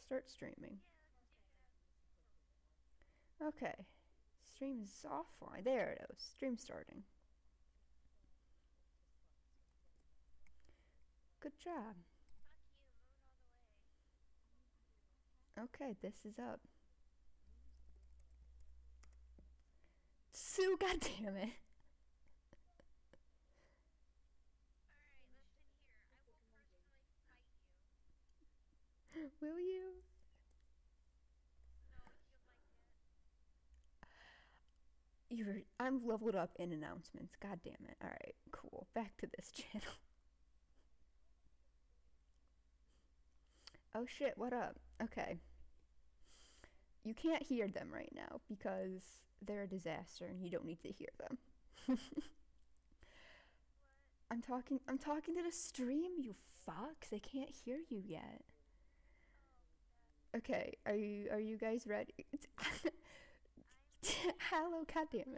Start streaming. Okay. Stream is offline. There it is. Stream starting. Good job. Okay, this is up. Sue, goddammit. Will you? I'm leveled up in announcements. God damn it. Alright, cool. Back to this channel. Oh shit, what up? Okay. You can't hear them right now because they're a disaster and you don't need to hear them. I'm talking to the stream, you fucks. They can't hear you yet. Okay, are you guys ready? Hello, goddammit.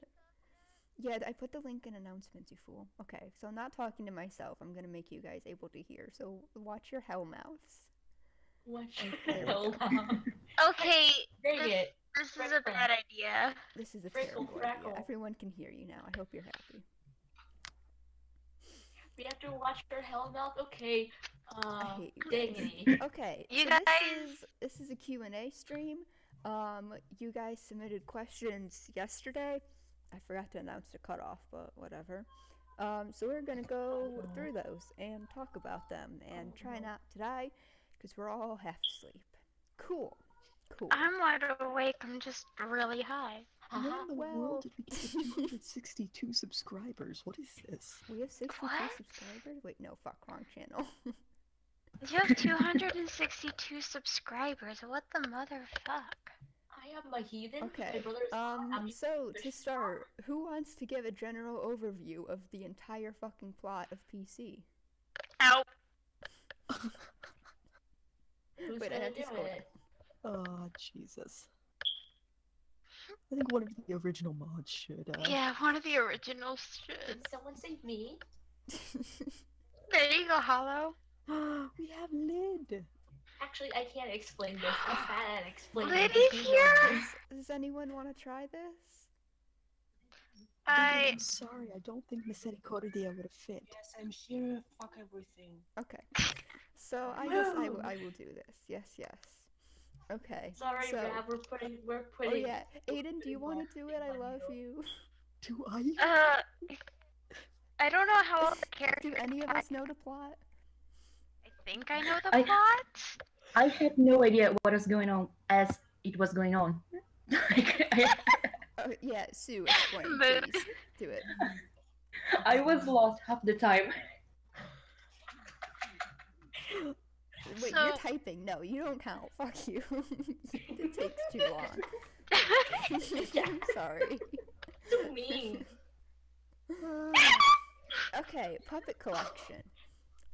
Yeah, I put the link in announcements, you fool. Okay, so I'm not talking to myself. I'm gonna make you guys able to hear. So watch your hell mouths. Watch your hell mouths. Okay, Dang it. this is a bad idea. This is a Frickle, terrible frackle. idea. Everyone can hear you now. I hope you're happy. We have to watch your hell mouth? Okay. I hate you Dang guys. it. Okay, You so guys- this is a Q&A stream. You guys submitted questions yesterday. I forgot to announce the cutoff, but whatever. So we're gonna go through those and talk about them and try not to die, because we're all half asleep. Cool. I'm wide awake. I'm just really high. When in the Well- world did we get to 262 subscribers? What is this? We have 62 What? subscribers? Wait, no, fuck, wrong channel. You have 262 subscribers. What the motherfuck? I am a heathen. Okay, My brother's so to start, who wants to give a general overview of the entire fucking plot of PC? Ow. Who's Wait, I gonna have to do scroll it? Oh, Jesus. I think one of the original mods should, Yeah, one of the originals should. Did someone save me? There you go, Hollow. we have Lid! Actually, I can't explain this. I'm bad at explaining Liddy's this. here? Does anyone want to try this? I'm sorry, I don't think Misericordia would have fit. Yes, I'm here. Fuck everything. Okay. So I guess I will do this. Yes. Okay. Sorry, so, Rab, we're putting. Oh yeah, Aiden, do you want to do it? I love you. Do I? I don't know how all the characters. Do any of us know the plot? I think I know the I- plot. I had no idea what was going on as it was going on. Oh yeah, Sue, explain, Move. please. Do it. I was lost half the time. Wait, So- you're typing. No, you don't count. Fuck you. It takes too long. I'm sorry. So mean. Okay, puppet collection.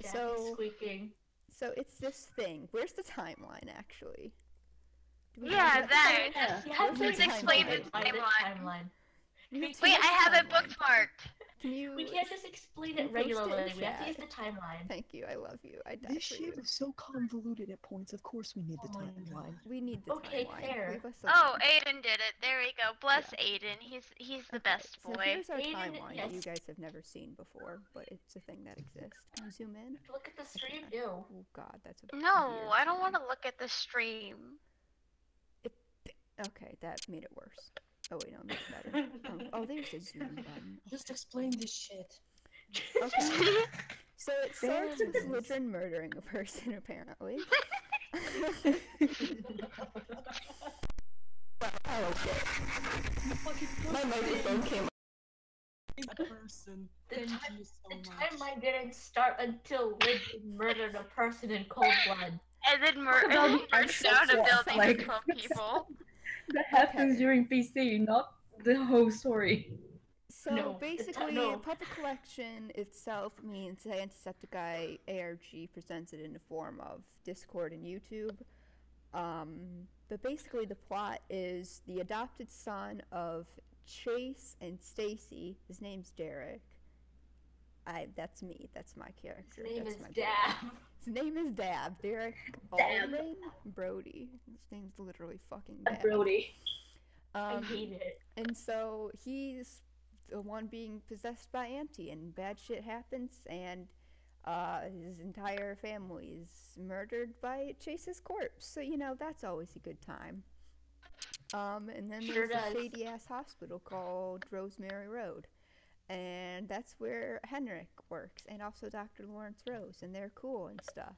Daddy's squeaking. So it's this thing. Where's the timeline, actually? Do we Yeah, have that. Yeah, Where's Please the explain timeline? the Find the timeline. timeline. We have to Wait, use I have it timeline. bookmarked. Can you? We can't just explain Can it you post it in regularly. We have to chat? use the timeline. Thank you. I love you. I die This for shit you. is so convoluted at points, of course we need the Oh my timeline. We need the Okay, timeline. fair. Leave us Oh, alone. Aiden did it. There we go. Bless Aiden. He's the best So boy. here's our Aiden, timeline that you yes. guys have never seen before, but it's a thing that exists. Can you zoom in? Look at the stream. Okay. Ew. Oh god, that's a No, weird I don't zoom. want to look at the stream. Okay, that made it worse. Oh wait, no, it makes it better. Oh, there's a zoom button. Just explain this shit. Okay. So it starts with Lidrin murdering a person, apparently. Oh shit. My microphone came A person. The Thank time- you so The much. timeline didn't start until Lid murdered a person in cold blood. And then What about the burned actual down a plot? building Like- to 12 people. That happens Okay. during PC, not the whole story. So No, basically, no. puppet collection itself means the Antisepticeye ARG presents it in the form of Discord and YouTube. But basically, the plot is the adopted son of Chase and Stacy. His name's Derek. That's me. That's my character. His name That's is my Dab. His name is Dab. Derek Dab. Alden Brody. His name's literally fucking Dab. Brody. I Um, hate it. and so he's the one being possessed by Auntie, and bad shit happens, and his entire family is murdered by Chase's corpse. So, you know, that's always a good time. And then Sure there's a does. shady ass hospital called Rosemary Road. And that's where Henrik works, and also Dr. Lawrence Rose, and they're cool and stuff.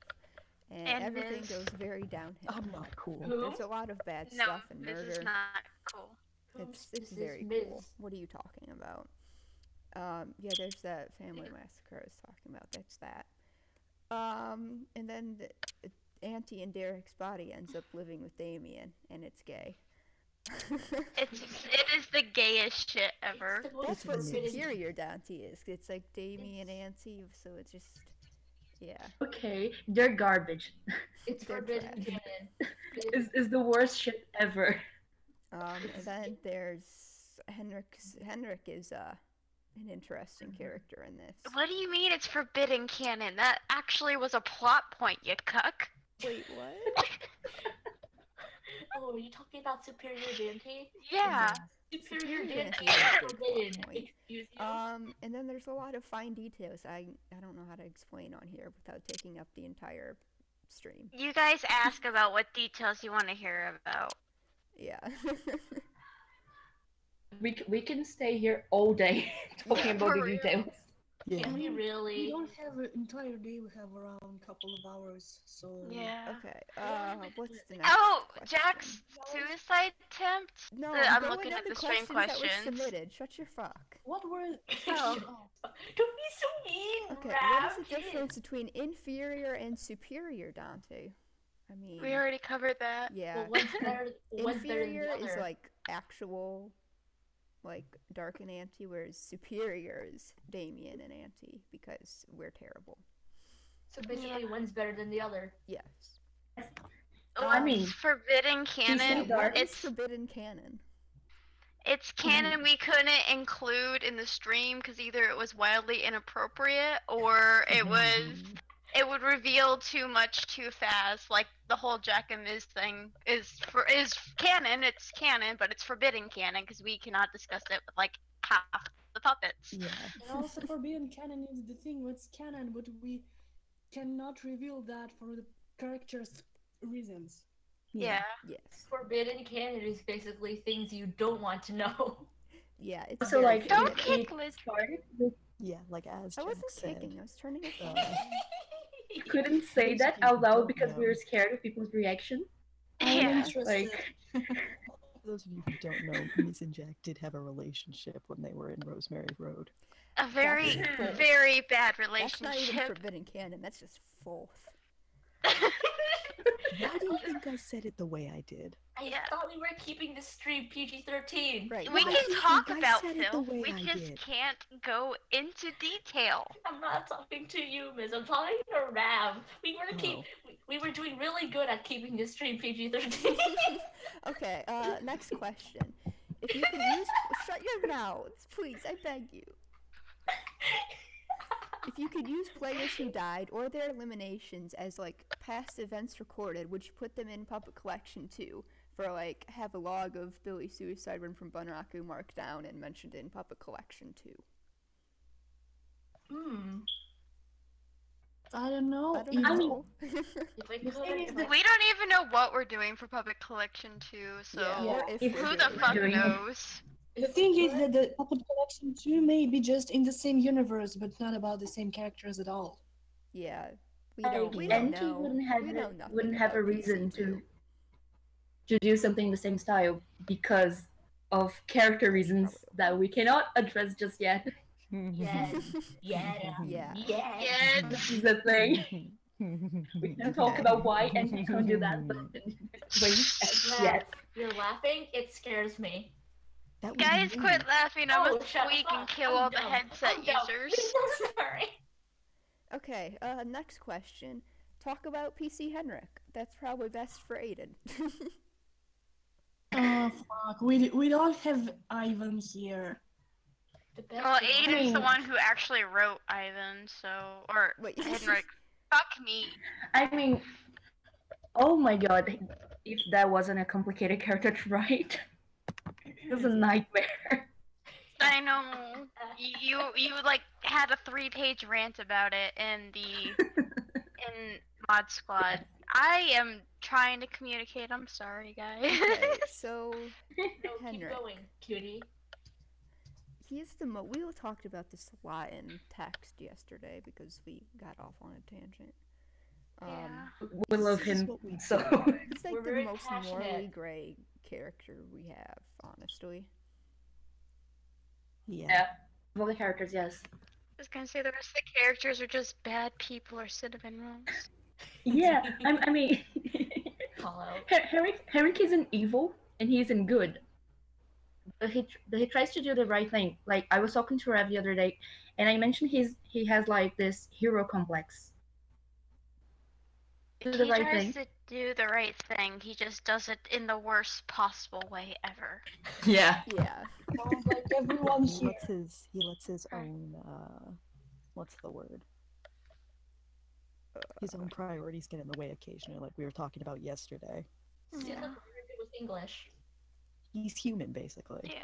And everything Miz. goes very downhill. I'm not cool. Who? There's a lot of bad No, stuff and this murder. is not cool. It's This is very Miz. cool. What are you talking about? Yeah, there's that family massacre I was talking about. That's that. And then Auntie and Derek's body ends up living with Damien, and it's gay. It is the gayest shit ever. It's the most That's what forbidden- superior Dante is. It's like Damien and Auntie, so it's just, yeah. Okay, they're garbage. It's They're forbidden trash. canon. Is the worst shit ever. And then there's Henrik is an interesting character in this. What do you mean it's forbidden canon? That actually was a plot point, you cuck. Wait, what? Oh, are you talking about Superior Dante? Yeah. Superior Superior Dante Dante is is a good forbidden. plot point. Excuse you. And then there's a lot of fine details I don't know how to explain on here without taking up the entire stream. You guys ask about what details you want to hear about. Yeah. We can stay here all day talking Yeah, about for the real. details. Yeah. Can we We really? don't have an entire day, we have around a couple of hours, so... Yeah. Okay. What's the next Oh, question? Jack's suicide attempt? No, I'm going looking on at the the stream questions that were questions. submitted. Shut your fuck. What were... Oh. Don't be so mean, Okay, Rav. what is the difference between inferior and superior Dante? I mean, We already covered that. yeah. Well, one's better than Inferior the is other. like actual, like Dark and Auntie, whereas superior is Damien and Auntie because we're terrible. So basically, one's better than the other. Yes. I mean, forbidden canon. Dark. What is It's forbidden canon? it's canon we couldn't include in the stream because either it was wildly inappropriate or it would reveal too much too fast. Like the whole Jack and Miz thing is canon. It's canon, but it's forbidden canon because we cannot discuss it with like half the puppets. Yeah. And also forbidden canon is the thing what's canon, but we cannot reveal that for the characters' reasons. Yeah. Yes. Forbidden canon is basically things you don't want to know. Yeah. It's so very like Don't forbidden. kick Liz. started with Yeah, like as I Jack wasn't said, kicking. I was turning it uh, down. couldn't say Those that people out loud don't because we know. were scared of people's reaction. I'm Yeah. interested. Like for those of you who don't know, Miss and Jack did have a relationship when they were in Rosemary Road. A very, That's- very bad That's not even relationship. forbidden canon. That's just filth. Why do you think I said it the way I did? I Yeah. thought we were keeping the stream PG-13. Right. We why can do you talk think I about said it the filth. way We I just did? can't go into detail. I'm not talking to you, Miss. I'm talking to Rav. We were Oh. we were doing really good at keeping the stream PG-13. Okay, next question. If you can use shut your mouths, please, I beg you. If you could use players who died or their eliminations as like past events recorded, would you put them in public collection too? For like have a log of Billy's suicide run from Bunraku marked down and mentioned in public collection too. I don't know. I don't know. If I could, thing is if that- I- We don't even know what we're doing for public collection too, so Yeah, or if If we're who doing the it. fuck doing it. knows? The thing is that the puppet collection 2 may be just in the same universe, but not about the same characters at all. Yeah. We Like, don't we don't Enki know. wouldn't have we a, know nothing wouldn't have a about reason PC2. to do something the same style because of character reasons that we cannot address just yet. yeah, yeah, Yeah. yeah. Yeah, This is the thing. We can talk about why and we can't do that, but wait, Rav, yes. You're laughing. It scares me. That was guys, me. quit laughing. I'm Oh, gonna shut squeak up. and kill I'm all the dumb. headset I'm dumb. users. I'm sorry. Okay, next question. Talk about PC Henrik. That's probably best for Aiden. Oh fuck, we don't have Ivan here. The best Well, thing- Aiden's the one who actually wrote Ivan, so or Wait. Henrik. fuck me. I mean, oh my god, if that wasn't a complicated character to write, it was a nightmare. I know. You like had a 3-page rant about it in Mod Squad. I am trying to communicate. I'm sorry, guys. Okay, so No, keep Henrik. going, cutie. He's the we all talked about this a lot in text yesterday because we got off on a tangent. Yeah. We love This is him, what we so He's like We're the very most passionate. morally gray character we have, honestly. yeah. Of all the characters, yes. I was gonna say the rest of the characters are just bad people or cinnamon rolls. Yeah, I mean, Call out. Henrik isn't evil and he isn't good. But he tries to do the right thing. Like I was talking to Rev the other day, and I mentioned he has like this hero complex. Do the He right tries thing. to do the right thing. He just does it in the worst possible way ever. Yeah. Yeah. Sounds like everyone He here. lets his own what's the word? His own priorities get in the way occasionally, like we were talking about yesterday. See, Yeah. I thought it was English. He's human, basically. Yeah.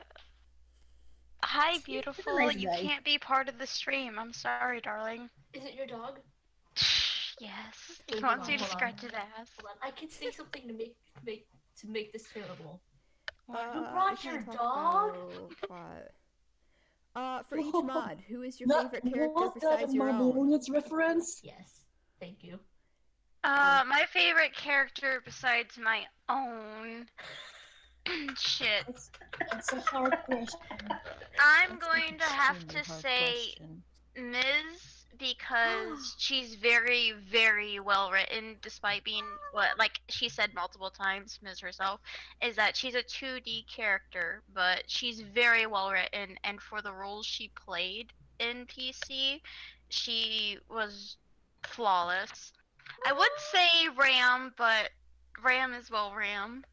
Hi, He's a beautiful. nice You guy. can't be part of the stream. I'm sorry, darling. Is it your dog? Yes. Wait, He hold wants on, you to hold on. scratch his ass. Hold on. I can say something to make this terrible. You we brought can't your talk dog? about plot. For each Whoa. mod, who is your That, favorite character was that besides a your own? Marblonets reference? Yes. Thank you. My favorite character besides my own. Shit. That's a hard question. I'm That's going an to have extremely to hard say question. Ms. because she's very, very well written, despite being what, like she said multiple times, Ms. herself, is that she's a 2D character, but she's very well written, and for the roles she played in PC, she was flawless. I would say Ram, but Ram is well Ram.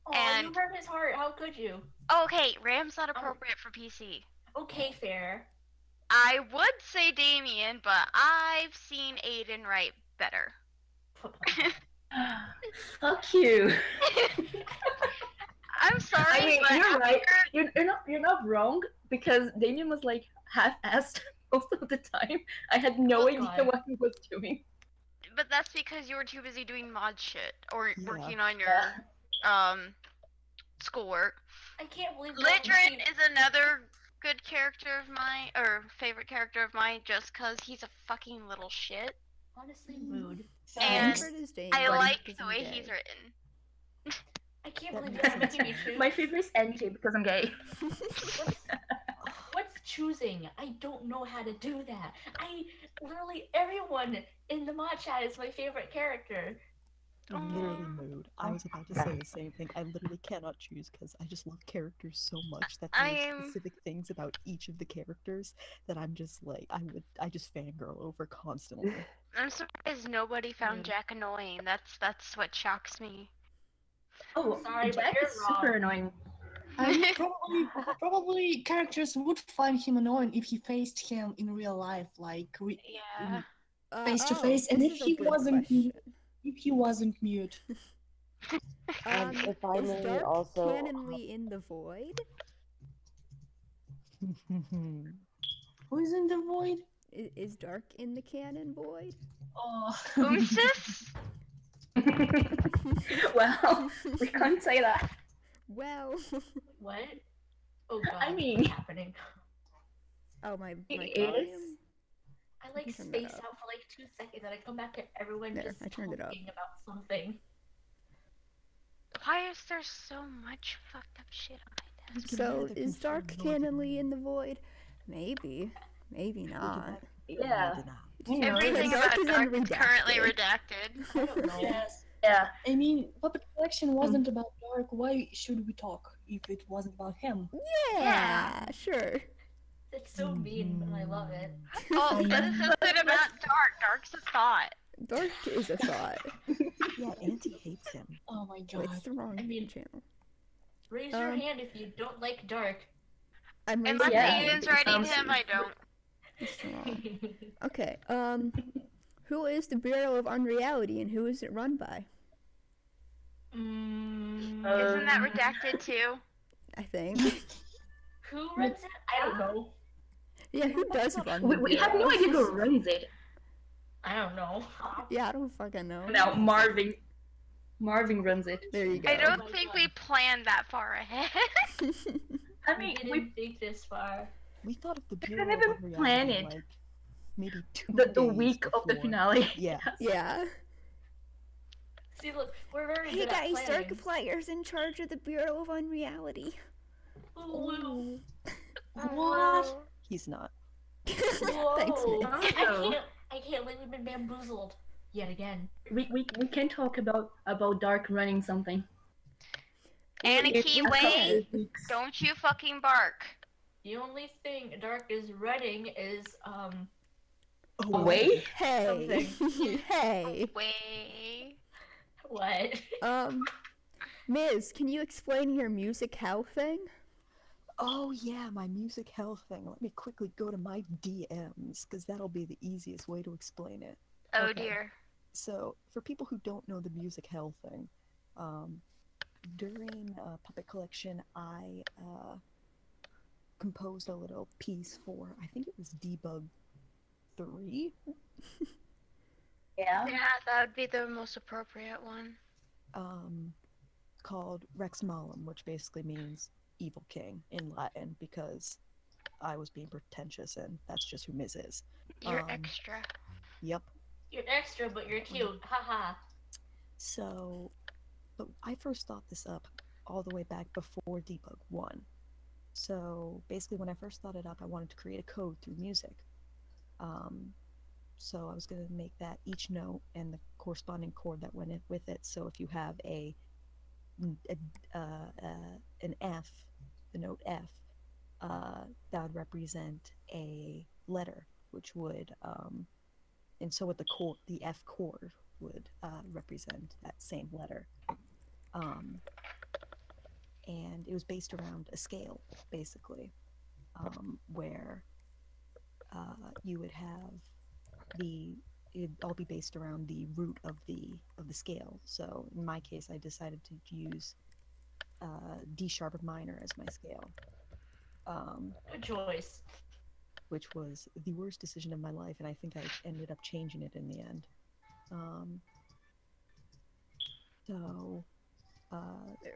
Oh, And- you hurt his heart. How could you? Okay, Ram's not appropriate for PC. Okay, fair. I would say Damien, but I've seen Aiden write better. Fuck you. I'm sorry, I mean, but you're right. after- You're not wrong because Damien was like half-assed most of the time. I had no Oh, idea God. what he was doing. But that's because you were too busy doing mod shit or Yeah. working on your Yeah. schoolwork. I can't believe that. Litrin is another good character of mine, or favorite character of mine, just cause he's a fucking little shit. Honestly, mood. My And favorite is Damien I like because the I'm way gay. he's written. I can't That believe makes you're making me choose. My favorite is NJ because I'm gay. What's choosing? I don't know how to do that. Literally everyone in the mod chat is my favorite character. Literally mood. I was about to say the same thing. I literally cannot choose because I just love characters so much that there are I'm- specific things about each of the characters that I'm just like I just fangirl over constantly. I'm surprised nobody found Rude. Jack annoying. That's what shocks me. Oh, Sorry, but Jack you're is super wrong. annoying. Probably characters would find him annoying if he faced him in real life, like Yeah. face to face, and this if is a he good wasn't question. if he wasn't mute. If I Is may Dark also- canonly in the void? Who is in the void? Is Dark in the canon void? Oh, Boomsis? Well, we can't say that. Well, What? Oh god. I mean- what's happening? oh my It volume. is. I like Turn that space up. out for like 2 seconds and I come back to everyone There, just I turned it up. talking about something. Why is there so much fucked up shit on my desk? So is Dark canonly in the void? Maybe, maybe not. Yeah. You know, Everything Dark about is Dark is unredacted. currently redacted. I don't know. yes. Yeah. I mean, Puppet Collection wasn't about Dark. Why should we talk if it wasn't about him? Yeah, sure. It's so mean, but I love it. Oh, that is something about Dark. Dark's a thought. Dark is a thought. Yeah, Auntie hates him. Oh my Oh, god. it's the wrong I mean- channel. Raise your Um, hand if you don't like dark. I'm raising Unless my Yeah. hand Aiden's because writing sounds- him, I don't. it's wrong. Okay. Who is the Bureau of Unreality and who is it run by? Isn't that redacted too? I think. Who runs it? I don't know. Yeah, who does run the We have no Bureau? idea who runs it. I don't know. Yeah, I don't fucking know. Now Marvin runs it. There you go. I don't my think God. we planned that far ahead. I We mean, didn't think this far. We thought of the We Bureau couldn't of even Unreality, plan it. like maybe 2 the days week of the before. finale. Yeah. Yeah. See, look, we're very Hey good guys, at planning. Darkifier's in charge of the Bureau of Unreality. Ooh. What? He's not. Thanks, Whoa. Nick. I can't believe we've been bamboozled yet again. We can talk about Dark running something. Anarchy, we wait! can. Don't you fucking bark. The only thing Dark is running is Oh, Away? Hey. Hey. Wait. what? Miz, can you explain your music hell thing? Oh yeah, my music hell thing. Let me quickly go to my DMs because that'll be the easiest way to explain it. Oh Okay. dear. So, for people who don't know the music hell thing, during Puppet Collection, I composed a little piece for, I think it was Debug 3, Yeah. Yeah, that would be the most appropriate one. called Rex Malum, which basically means Evil King in Latin, because I was being pretentious and that's just who Miz is. You're extra. Yep. You're extra, but you're cute. Haha. So, but I first thought this up all the way back before Debug 1. So basically when I first thought it up, I wanted to create a code through music. So I was going to make that each note and the corresponding chord that went in with it. So if you have an F, the note F, that would represent a letter, which would, and so with the F chord would represent that same letter. And it was based around a scale, basically, where you would have it'd all be based around the root of the scale. So in my case, I decided to use D sharp minor as my scale, Good choice. which was the worst decision of my life, and I think I ended up changing it in the end.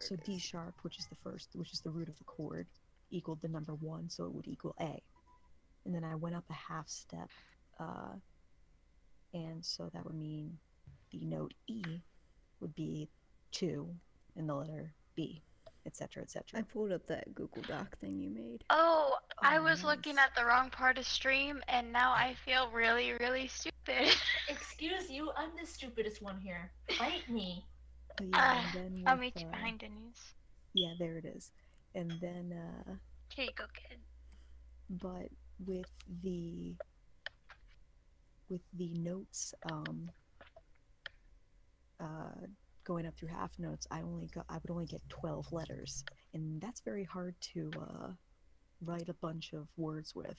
So D sharp, which is the root of the chord, equaled the number 1, so it would equal A. And then I went up a half step, and so that would mean the note E would be 2 and the letter B, etc., I etc. pulled up that Google Doc thing you made. Oh, I Oh, was looking nice. at the wrong part of stream, and now I feel really, really stupid. Excuse you, I'm the stupidest one here. Fight me. But yeah, and then I'll with, meet you behind Denise. yeah, there it is. And then, Here you go, kid. but with the notes going up through half notes, I would only get 12 letters, and that's very hard to write a bunch of words with.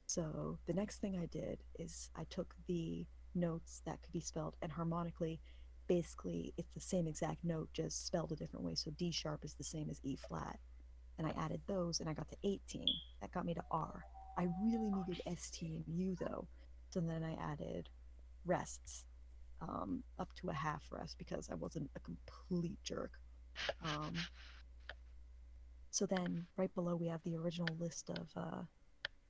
So the next thing I did is I took the notes that could be spelled, and harmonically, basically it's the same exact note, just spelled a different way. So D sharp is the same as E flat, and I added those, and I got to 18. That got me to R. I really needed ST and U though, so then I added rests, up to a half rest because I wasn't a complete jerk. So then right below we have the original list of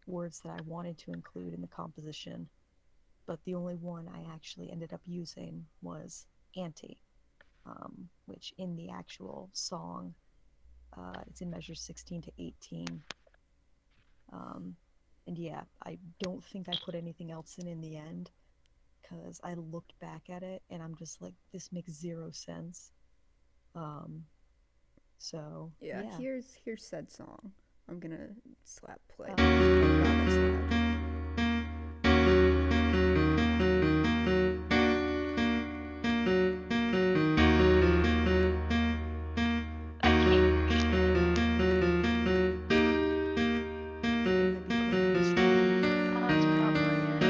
words that I wanted to include in the composition, but the only one I actually ended up using was anti, which in the actual song, it's in measures 16 to 18. And yeah, I don't think I put anything else in the end, because I looked back at it and I'm just like, this makes 0 sense. So Yeah, here's said song. I'm gonna slap play. Oh, that's probably it.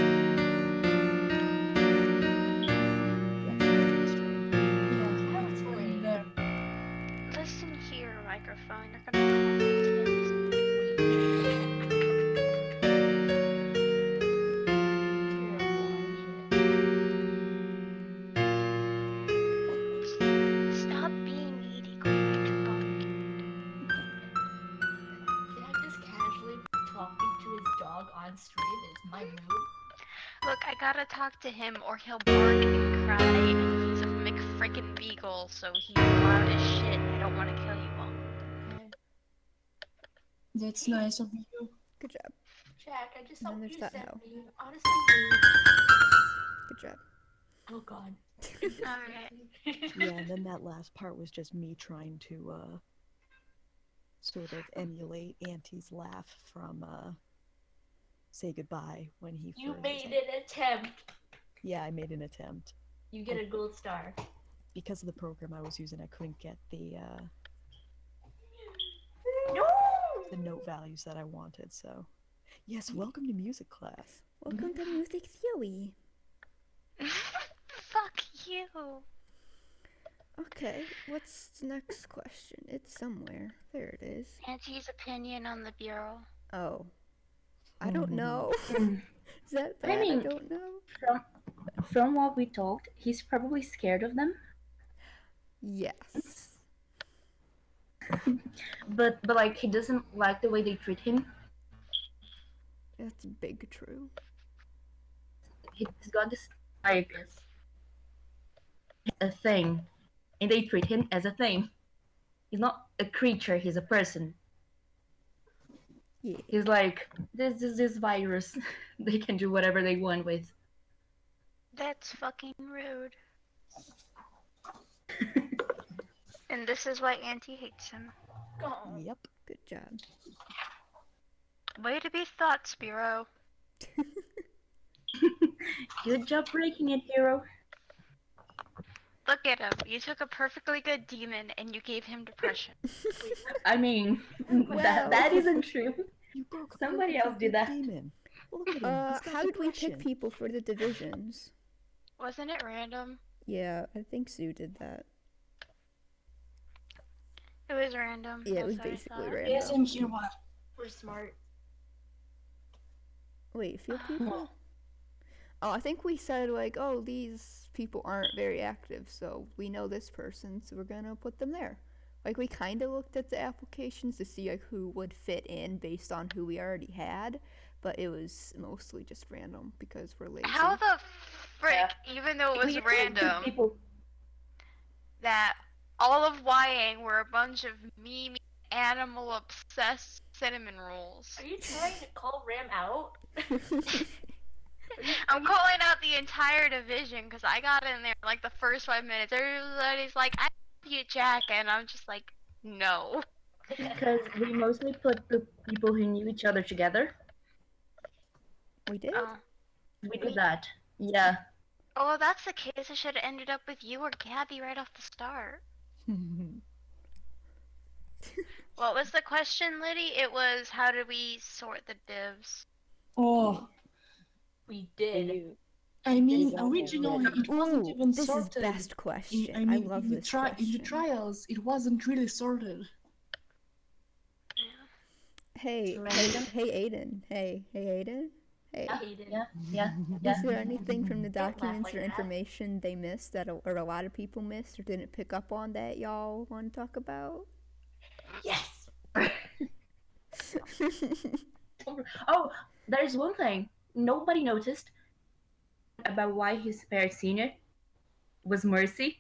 and you're gonna come up with TMs. Stop being needy, go get your pumpkin. Jack just casually talking to his dog on stream is my mood. Look, I gotta talk to him or he'll bark and cry, and he's a McFrickin' beagle, so he's loud as shit. I don't want to kill you all. That's nice of you. Good job. Jack, I just And saw then what there's you that sent hoe. me. Honestly, rude. Good job. Oh god. Alright. Yeah, and then that last part was just me trying to sort of emulate Auntie's laugh from Say Goodbye when he You first made an attempt. Yeah, I made an attempt. You get a gold star. Because of the program I was using, I couldn't get the No! note values that I wanted, so yes, welcome to music class. Welcome to Music Theory. Fuck you. Okay, what's the next question? It's somewhere. There it is. Auntie's opinion on the Bureau. Oh. I don't know. Mm. Is that I bad? I mean- don't know. From what we talked, he's probably scared of them. Yes. But like he doesn't like the way they treat him. That's big true. He's got this like a thing, and they treat him as a thing. He's not a creature, he's a person. Yeah. He's like, this virus. They can do whatever they want with. That's fucking rude. And this is why Auntie hates him. Oh. Yep. Good job. Way to be thoughts, Bureau. Good job breaking it, hero. Look at him. You took a perfectly good demon and you gave him depression. I mean, Well. that isn't true. You broke a Somebody perfectly else did good that. Demon. Look at him. he's got How did we pick depression. people for the divisions? Wasn't it random? Yeah, I think Sue did that. It was random. Yeah, it was that's what I basically thought. random. Yes, I'm here. What? We're smart. Wait, few people? Oh, I think we said like, oh, these people aren't very active, so we know this person, so we're gonna put them there. Like we kind of looked at the applications to see like who would fit in based on who we already had, but it was mostly just random because we're lazy. How the frick, even though it was We usually pick random, people. that all of YA were a bunch of meme animal obsessed cinnamon rolls. Are you trying to call Ram out? I'm calling out the entire division because I got in there like the first 5 minutes. Everybody's like, I love you, Jack, and I'm just like, no. Because we mostly put the people who knew each other together. We did? Oh. We did that. Yeah. Oh, if that's the case, I should have ended up with you or Gabby right off the start. What was the question, Liddy? It was, how do we sort the divs? Oh, We did. I mean, Exactly. originally it wasn't Ooh, even this sorted. is best question. I mean, I love in the this in the question. trials, it wasn't really sorted. Hey, Random? hey, Aiden. Hey, Aiden. Hey. Yeah. Is there anything from the Don't laugh documents like or that. information they missed that or a lot of people missed or didn't pick up on that y'all want to talk about? Yes! Oh, there's one thing nobody noticed about why his spared senior was Mercy,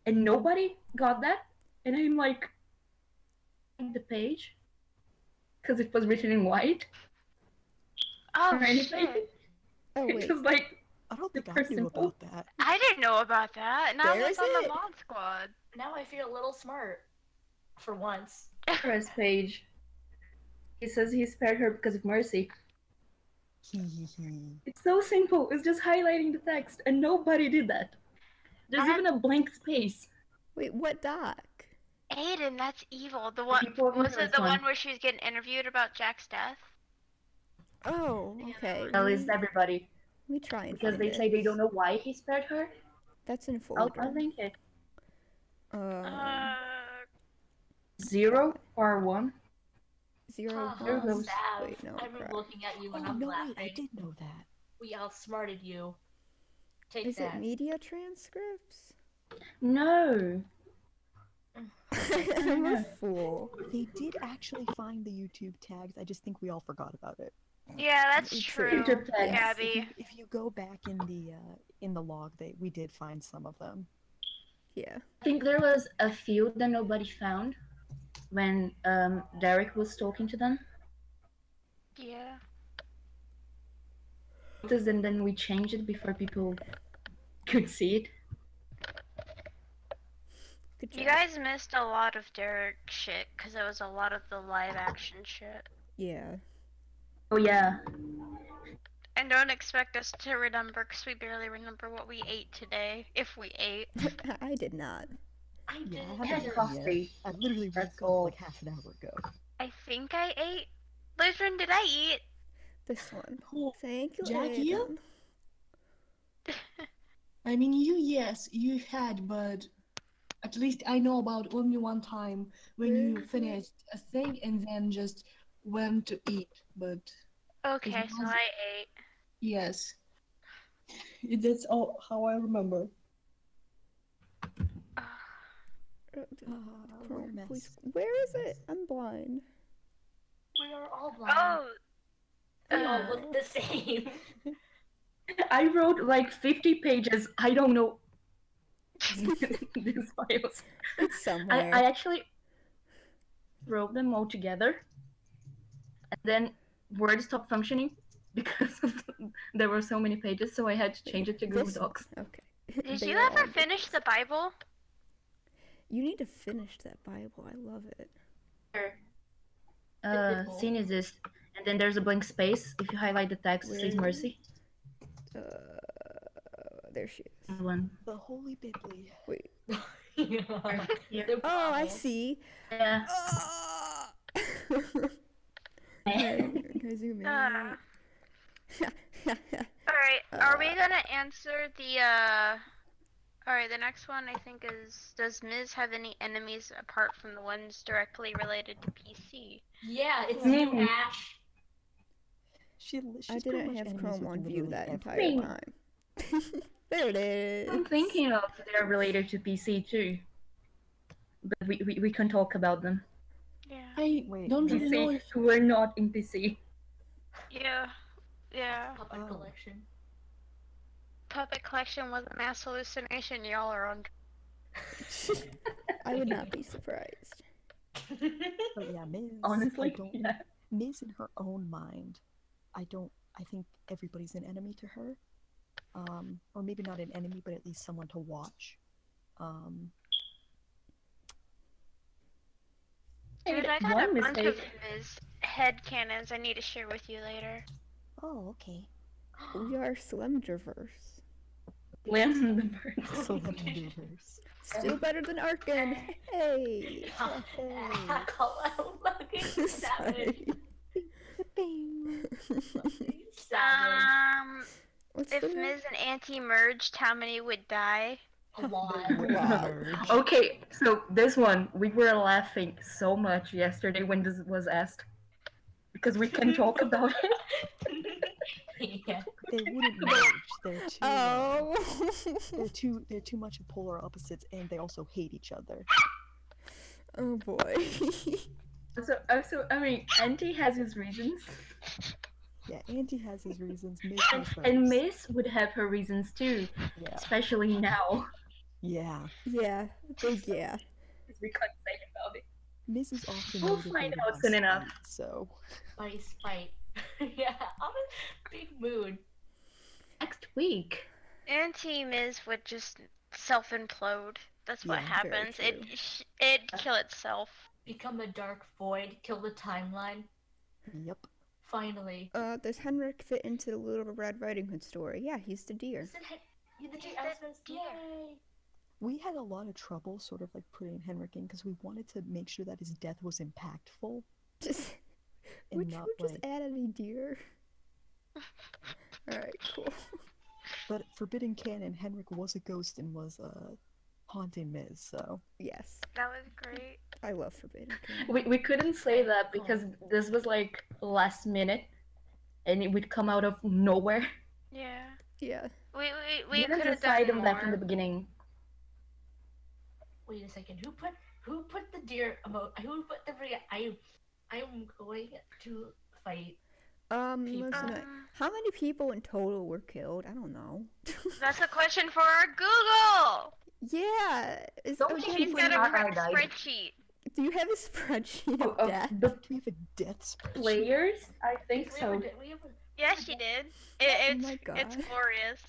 and nobody got that. And I'm like, the page because it was written in white. Oh, or anything. shit. Oh, It wait. was like I don't think I Super knew simple. about that. I didn't know about that. Now Where it's is on it? the mod squad. Now I feel a little smart. For once. first page. He says he spared her because of Mercy. It's so simple. It's just highlighting the text, and nobody did that. There's I- even a blank space. Wait, what doc? Aiden, that's evil. The one people of was it interest the one. one where she was getting interviewed about Jack's death? Oh, okay. At least everybody, Let me try and because find they it. say they don't know why he spared her. That's in I'll folder. link it. Uh, 0 or 1. 0, There 1. goes. Sav, Wait, no, I'm crap. looking at you Oh and I'm no, laughing. wait, I did know that. We outsmarted you. Take Is that. it media transcripts? No. I'm a fool. They did actually find the YouTube tags. I just think we all forgot about it. Yeah, that's It's true. YouTube tags. Yes, Gabby. if you go back in the log, we did find some of them. Yeah. I think there was a few that nobody found when Derek was talking to them. Yeah. And then we changed it before people could see it. Good job. You guys missed a lot of Derek shit because it was a lot of the live action shit. Yeah. Oh yeah. And don't expect us to remember because we barely remember what we ate today, if we ate. I did not. I Yeah, didn't I had haven't either. eaten yet. coffee. I literally That's woke up all. like half an hour ago. I think I ate. Lizrin, did I eat? This one. Oh, Thank you, Jack, you? Aiden. I mean, yes, you had, but at least I know about only one time when Where you is it? finished a thing and then just went to eat. But Okay, so was- I ate. yes, that's all how I remember. Chrome, Where please. mess? Where is it? I'm blind. We are all blind. Oh! We all look the same. I wrote like 50 pages. I don't know these files. It's somewhere. I actually wrote them all together, and then Word stopped functioning because there were so many pages, so I had to change it to Google This- Docs. Okay. Did They you are ever all finish the different. Bible? You need to finish that Bible. I love it. Scene is this, and then there's a blank space. If you highlight the text, it says Where- mercy. There she is. One. The Holy Bibli. Wait. Yeah. Here. They're Oh, I Bible. see. Yeah. Ah! Can I zoom in? Uh. on it? Alright, are we gonna answer the, Alright, the next one I think is, does Ms. have any enemies apart from the ones directly related to PC? Yeah, it's Mm. you, Ash. She's I pretty didn't much have enemies Chrome with on view literally that every- entire time. There it is. I'm thinking of they're related to PC too, but we can talk about them. Yeah. I Wait, don't really know PC, if we're not in PC. Yeah. Yeah. Puppet Oh. collection. Puppet collection was a mass hallucination, y'all are on. I would not be surprised. But yeah, Miz. Honestly, I don't, yeah. Miz in her own mind. I think everybody's an enemy to her. Or maybe not an enemy, but at least someone to watch. Dude, I got One a bunch of mistake. Ms. headcanons I need to share with you later. Oh, okay. We are Slenderverse. Slam the bird. So the universe. Still better than Arkin. Hey. Call out fucking savage. Sorry. Savage. What's If the name? Ms. and Auntie merged, how many would die? A lot. Large. Okay, so this one, we were laughing so much yesterday when this was asked. Because we can talk about it. Yeah. They wouldn't merge. They're too. Oh. They're too much of polar opposites, and they also hate each other. Oh boy. So I mean, Auntie has his reasons, Yeah, Auntie has his reasons. Miz and, has hers. and Miss would have her reasons too, Yeah. especially now. Yeah. Yeah. Big yeah. Because we can't say about it. Miz is often We'll find motivated out by soon enough. spite, so By spite. Yeah, I'm in big mood. Next week. Auntie Ms. would just self-implode. That's what Yeah, very happens. true. It'd kill itself. Become a dark void, kill the timeline. yep. Finally. Does Henrik fit into the Little Red Riding Hood story? Yeah, he's the deer. Isn't it? You the He's deer. the I was gonna say, deer. yay. We had a lot of trouble sort of like putting Henrik in because we wanted to make sure that his death was impactful Just and would you not just like. add any deer? Alright, cool. But Forbidden Canon, Henrik was a ghost and was haunting Miz, so Yes. That was great. I love Forbidden King. We couldn't say that because this was like last minute, and it would come out of nowhere. Yeah. Yeah. We We could didn't have decide done on that from the more. beginning. Wait a second. Who put the deer who put the I'm going to fight. Listen, how many people in total were killed? I don't know. That's a question for our Google. Yeah. Don't you She's think got a I correct died? spreadsheet. Do you have a spreadsheet of Of death? the Do we have a death spreadsheet? players? I think We have so. we have Yes, she did. Oh my God. It's glorious.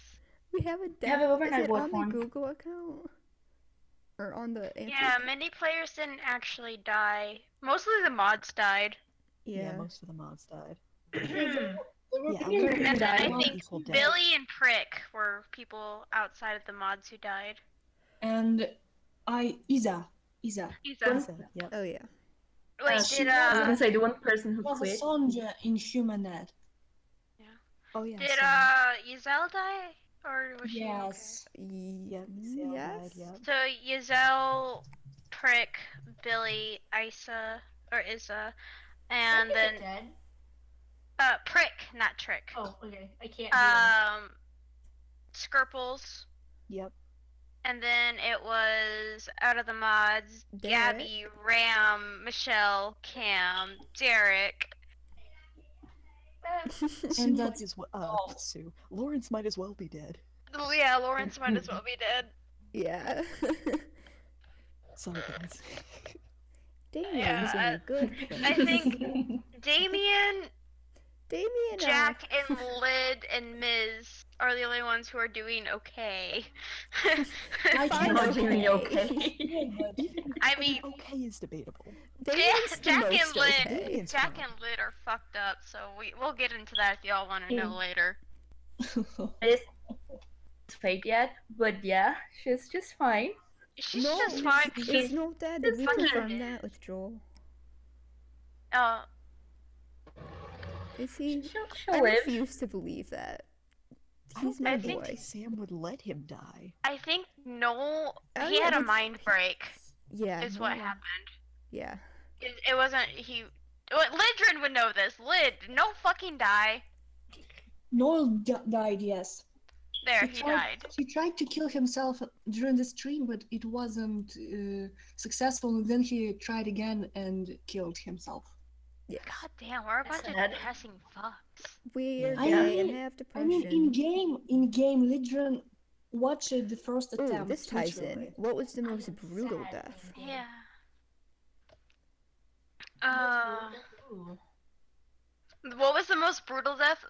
We have a death. have an Is overnight it vote on the form. Google account? Or on the Anthro Yeah, account? many players didn't actually die. Mostly the mods died. Yeah, Yeah. most of the mods died. There were Yeah, people I'm who gonna And then I die. think People dead. Billy and Prick were people outside of the mods who died. and Isa. Isa. Yep. Oh yeah. Wait, She did I was was gonna say the one person who was a quit. soldier in Humanet. Oh yeah. did so- Giselle die? Or was Yes. Yep. Sale died, Yes. yep. she okay? So Giselle, Prick, Billy, Isa, and Is then it dead? Prick, not Trick. Oh, okay. I can't hear. Skirples, Yep. and then it was out of the mods, Derek. Gabby, Ram, Michelle, Cam, Derek. Sue might that's as well. Sue. Lawrence might as well be dead. Oh, yeah, Lawrence might as well be dead. Yeah. Sorry, guys. Damien's in a good place. I think Damien, Damien, Jack, and Lyd and Miz are the only ones who are doing okay. I Fine, Not doing okay. Even I mean, okay is debatable. Damien's the Jack most and Lyd, okay. Damien's Jack fine. and Lyd are fucked up, so we'll get into that if y'all want to know later. It's fake yet, but yeah, she's just fine. She's No, just fine. It's not that. Did it's we fucking confirm dead. that with Joel? Oh, Is he? She'll I live. refuse to believe that. I He's don't my think boy. Sam would let him die. I think Noel, Oh, he yeah, had a but- mind break, Yeah. is no what one- happened. Yeah. It wasn't, Lydrin would know this. Lyd, no fucking die. Noel died, yes. There, he died. He tried to kill himself during the stream, but it wasn't successful. And then he tried again and killed himself. Yes. God damn, we're a That's bunch of sad. depressing fucks. We're I gay and mean- have I depression. mean, in game, Lidran watched the first Ooh, attempt. this ties in. literally. What was the I most am brutal sad death? in game. Yeah. Ooh. What was the most brutal death?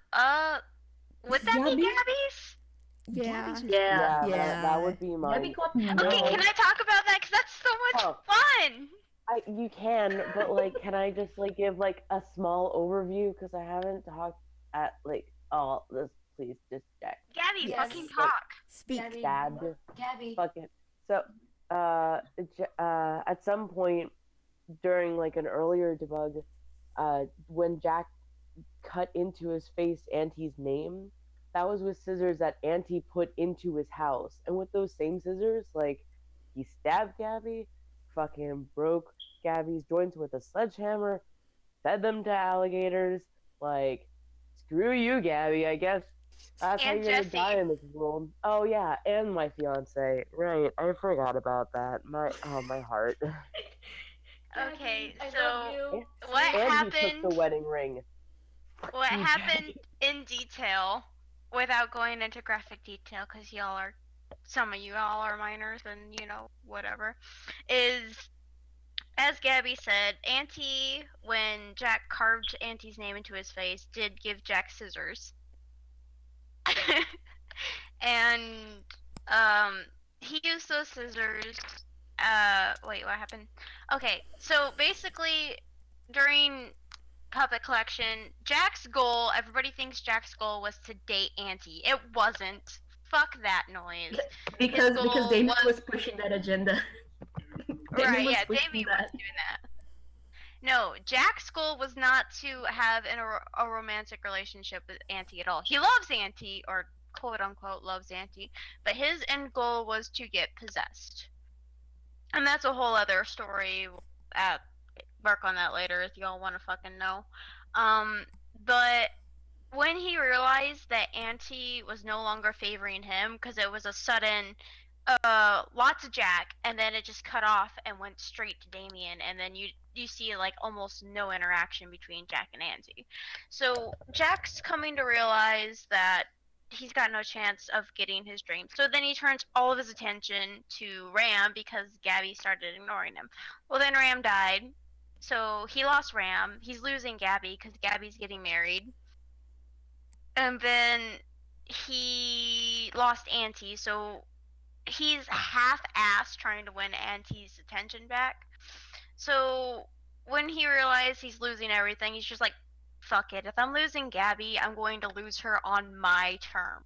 Would that be Gabby? Gabby's? Yeah. Gabby's- Yeah, Yeah. that would be mine. Gabby got Okay, no. can I talk about that? Because that's so much Oh. fun! You can, but like, can I just like give like a small overview? Because I haven't talked at like all this. Please just check. Gabby, Yes. fucking talk. Speak. Gabby, Dad. Gabby. Fuck it. So, at some point during like an earlier debug, when Jack cut into his face Auntie's name, that was with scissors that Auntie put into his house, and with those same scissors, like, he stabbed Gabby, fucking broke Gabby's joints with a sledgehammer, fed them to alligators. Like, screw you, Gabby. I guess that's how And you're gonna Jesse. die in this world. Oh yeah, and my fiance. Right, I forgot about that. My heart. Okay, I so love you. what And he happened? took the wedding ring. What you, happened in detail, without going into graphic detail, because some of you all are minors and, whatever, is, as Gabby said, Auntie, when Jack carved Auntie's name into his face, did give Jack scissors. And, he used those scissors, wait, what happened? Okay, so basically, during Puppet Collection, Jack's goal, everybody thinks Jack's goal was to date Auntie. It wasn't. Fuck that noise. Because goal Damien was- was pushing that agenda. Right, was yeah, pushing Damien that. was doing that. No, Jack's goal was not to have a romantic relationship with Auntie at all. He loves Auntie, or quote unquote loves Auntie, but his end goal was to get possessed. And that's a whole other story work on that later if y'all want to fucking know. But when he realized that Auntie was no longer favoring him because it was a sudden lots of Jack, and then it just cut off and went straight to Damien, and then you see like almost no interaction between Jack and Auntie. So Jack's coming to realize that he's got no chance of getting his dream. So then he turns all of his attention to Ram because Gabby started ignoring him. Well, then Ram died, so he lost Ram. He's losing Gabby because Gabby's getting married. And then he lost Auntie, so he's half-assed trying to win Auntie's attention back. So when he realized he's losing everything, he's just like, fuck it. If I'm losing Gabby, I'm going to lose her on my term.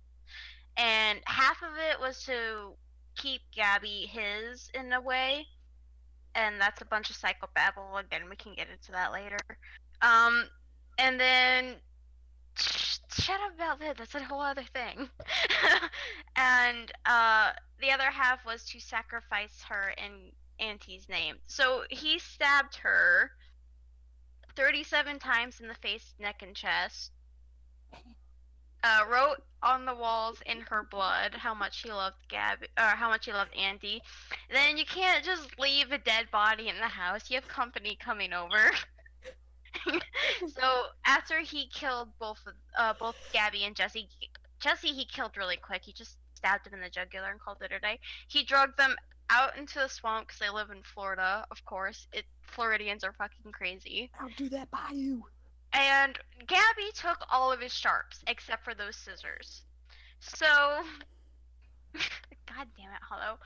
And half of it was to keep Gabby his in a way. And that's a bunch of psychobabble. Again, we can get into that later. And then shut up about that. That's a whole other thing. And the other half was to sacrifice her in Auntie's name. So he stabbed her 37 times in the face, neck, and chest. Wrote on the walls in her blood how much he loved Gabby, or how much he loved Auntie. Then you can't just leave a dead body in the house. You have company coming over. So after he killed both Gabby and Jesse he killed really quick. He just stabbed him in the jugular and called it a day. He drugged them out into the swamp because they live in Florida, of course. Floridians are fucking crazy. I'll do that by you. And Gabby took all of his sharps except for those scissors. So, god damn it, Hollow.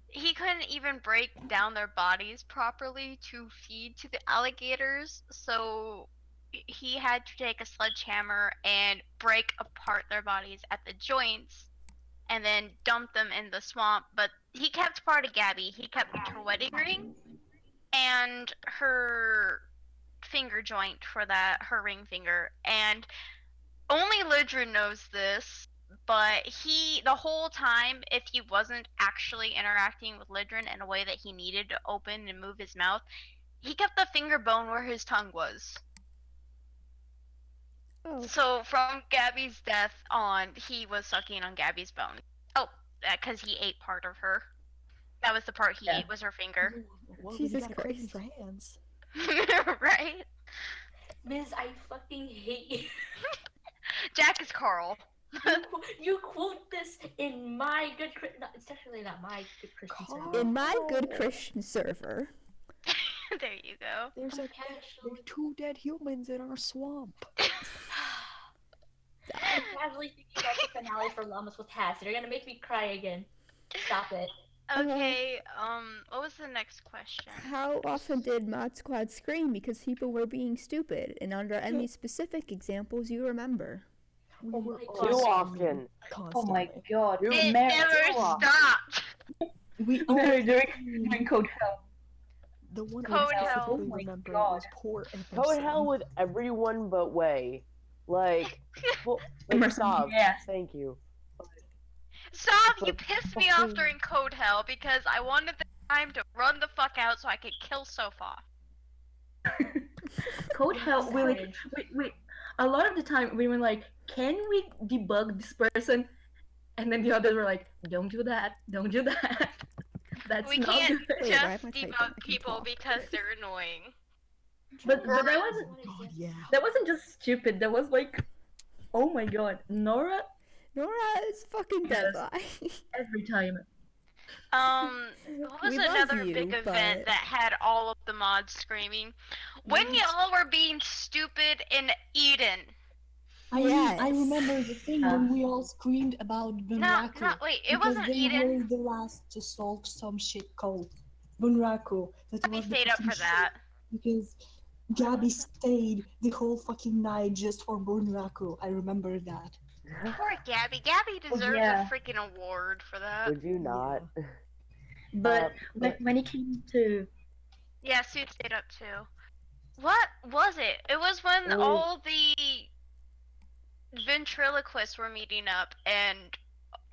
He couldn't even break down their bodies properly to feed to the alligators, so he had to take a sledgehammer and break apart their bodies at the joints and then dump them in the swamp. But he kept part of Gabby. He kept her wedding ring and her finger joint for that, her ring finger. And only Lidrin knows this, but the whole time, if he wasn't actually interacting with Lidrin in a way that he needed to open and move his mouth, he kept the finger bone where his tongue was. Oh. So from Gabby's death on, he was sucking on Gabby's bone. Oh, because he ate part of her. That was the part he ate, was her finger. Well, Jesus you got a craving Christ. for hands. Right? Miz, I fucking hate you. Jack is Carl. You quote this in my good no, it's definitely not my good Christian server. In my good Christian server. There you go. There's there's 2 dead humans in our swamp. I'm casually thinking about the finale for Llamas with Hats. They're gonna make me cry again. Stop it. Okay, what was the next question? How often did Mod Squad scream because people were being stupid? And under any specific examples you remember? We were God. Too all often. Oh my constantly. god. Dude, It Mary, never stopped. during Code Hell. The one Code I Hell. specifically Oh my remember God. was poor Emerson. Code hell with everyone but Way. Like, like Emerson, stop. yes. Thank you. Stop! You Like, pissed me off fucking- during Code Hell because I wanted the time to run the fuck out so I could kill Sopha. Code Hell, wait. A lot of the time we were like, can we debug this person? And then the others were like, don't do that. That's We not can't good. Wait, why am I just typing? I debug can people talk. because they're annoying. But that God, yeah. wasn't just stupid. That was like, oh my god, Nora Nora is fucking Yes. dead. every time. What was We love another you, big event but- that had all of the mods screaming? When y'all were being stupid in Eden. I Yes. remember the thing when we all screamed about Bunraku. Wait, it because wasn't they Eden. were the last to solve some shit called Bunraku. That We was the stayed up fucking for that. shit, because Gabby stayed the whole fucking night just for Bunraku. I remember that. Poor Gabby. Gabby deserves yeah. a freaking award for that. Would you not? But when it came to Yeah, Sue stayed up too. What was it? It was when It was- all the ventriloquists were meeting up and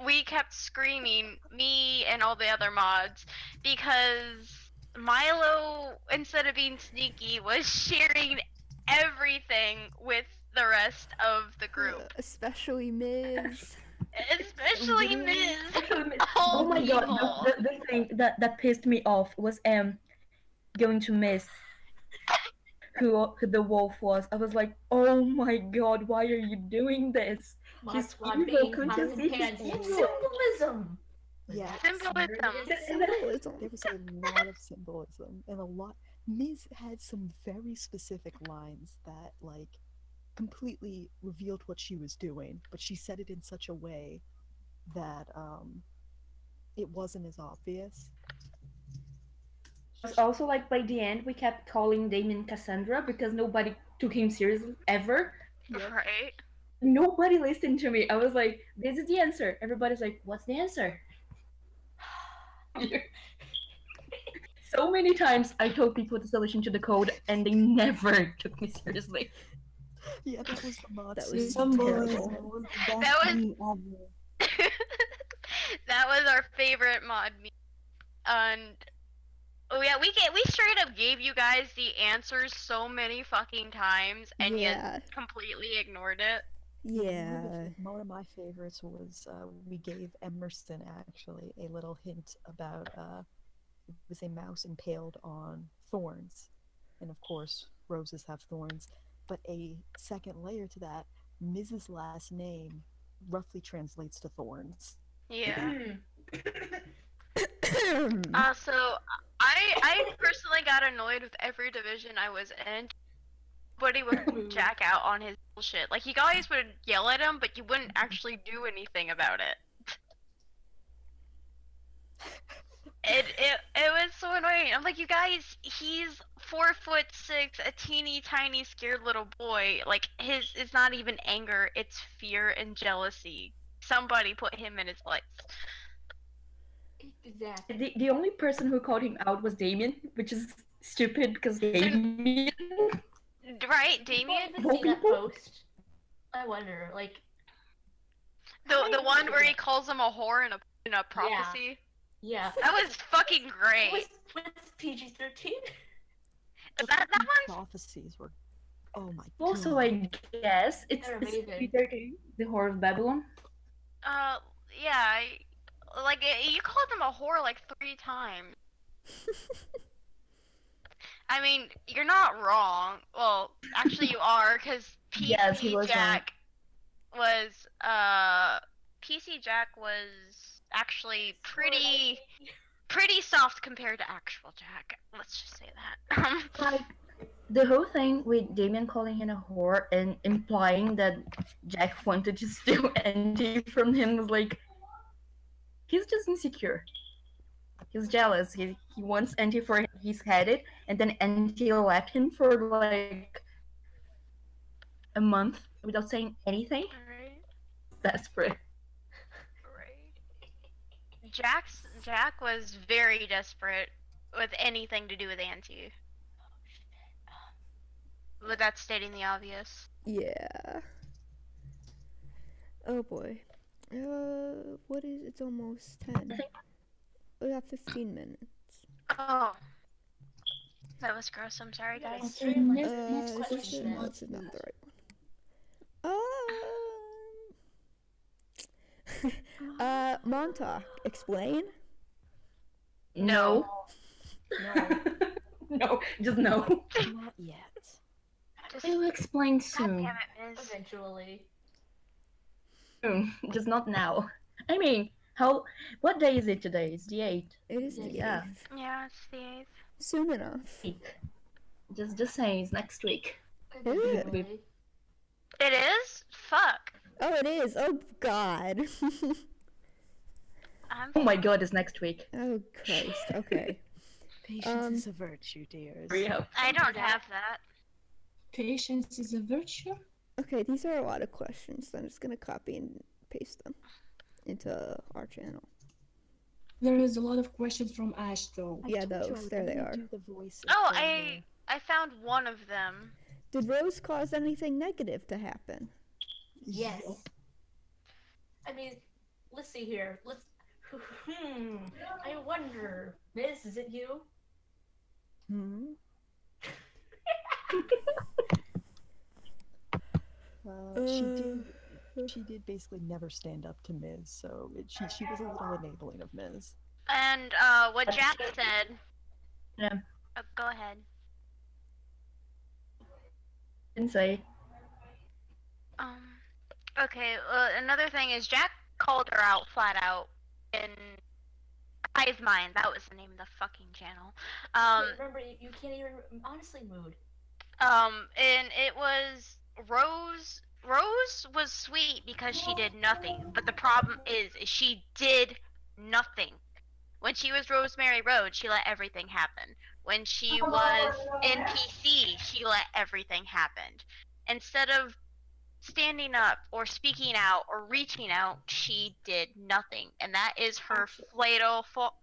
we kept screaming, me and all the other mods, because Milo, instead of being sneaky, was sharing everything with the rest of the group. Especially Ms. Especially Literally. Ms. Oh my god, People. the thing that pissed me off was going to miss who the wolf was. I was like, oh my god, why are you doing this? Mod He's Squad evil, being can't pots you and see pans. he's It's evil? symbolism. Yeah, Symbolism. Symbolism. there was a lot of symbolism and a lot. Ms. had some very specific lines that like completely revealed what she was doing, but she said it in such a way that it wasn't as obvious. It's also like by the end we kept calling Damien Cassandra because nobody took him seriously ever. Right? Nobody listened to me. I was like, this is the answer. Everybody's like, what's the answer? So many times I told people the solution to the code and they never took me seriously. Yeah, that was the mod. That scene. was Symbolism terrible. was the best That was- thing ever. That was our favorite mod meme. And oh yeah, we straight up gave you guys the answers so many fucking times and Yeah. yet completely ignored it. Yeah. One of my favorites was we gave Emerson actually a little hint about it was a mouse impaled on thorns, and of course roses have thorns. But a second layer to that, Mrs. last name roughly translates to thorns. Yeah. Hmm. So I personally got annoyed with every division I was in. Nobody would jack out on his bullshit. Like you guys would yell at him, but you wouldn't actually do anything about it. It was so annoying. I'm like, you guys, he's 4'6", a teeny tiny scared little boy. Like it's not even anger, it's fear and jealousy. Somebody put him in his place. Exactly. The only person who called him out was Damien, which is stupid because Damien. Right, People Damien? even see that post. I wonder, like, The one where he calls him a whore in a prophecy? yeah. That was fucking great. With PG-13? That one's Prophecies were, oh my god. Also, I guess it's They're amazing. PG-13, the Whore of Babylon. yeah, you called him a whore like 3 times. I mean, you're not wrong. Well, actually you are, because PC Yes, he was Jack was, PC Jack was actually pretty soft compared to actual Jack. Let's just say that. Like, the whole thing with Damien calling him a whore and implying that Jack wanted to steal Andy from him was like, he's just insecure. He's jealous. He wants Andy for his headed, and then Andy left him for like a month without saying anything. Right. Desperate. Right. Jack was very desperate with anything to do with Auntie. But that's stating the obvious. Yeah. Oh boy. What is it's almost 10. We got 15 minutes. Oh. That was gross. I'm sorry, guys. Okay, next Is this question. it? No, this is not the right one. Montauk, explain. No. No, No, just no. not yet. Just, I will explain God soon. damn it, Miz. Eventually. Soon, just not now. I mean, what day is it today? It's the 8th. It is the Yeah. 8th. Yeah, it's the 8th. Soon enough. Just saying, it's next week. Eventually. It is? Fuck. Oh, it is. Oh, God. Oh my god, it's next week. Oh, Christ. Okay. Patience is a virtue, dears. Hurry up. I don't have that. Patience is a virtue. Okay, these are a lot of questions, so I'm just gonna copy and paste them into our channel. There is a lot of questions from Ash, though. Yeah, told you I those. would There they only are. do the voices Oh, for I found one of them. Did Rose cause anything negative to happen? Yes. I mean, let's see here. I wonder, Miz, is it you? Hmm? She did basically never stand up to Ms. So she was a little enabling of Ms. And what Jack said. Yeah. Oh, go ahead. Didn't say. Okay. Another thing is Jack called her out flat out in Hive Mind. That was the name of the fucking channel. Remember, you can't even honestly mood. And it was Rose. Rose was sweet because she did nothing, but the problem is she did nothing. When she was Rosemary Road, she let everything happen. When she was NPC, she let everything happen. Instead of standing up or speaking out or reaching out, she did nothing, and that is her fatal flaw.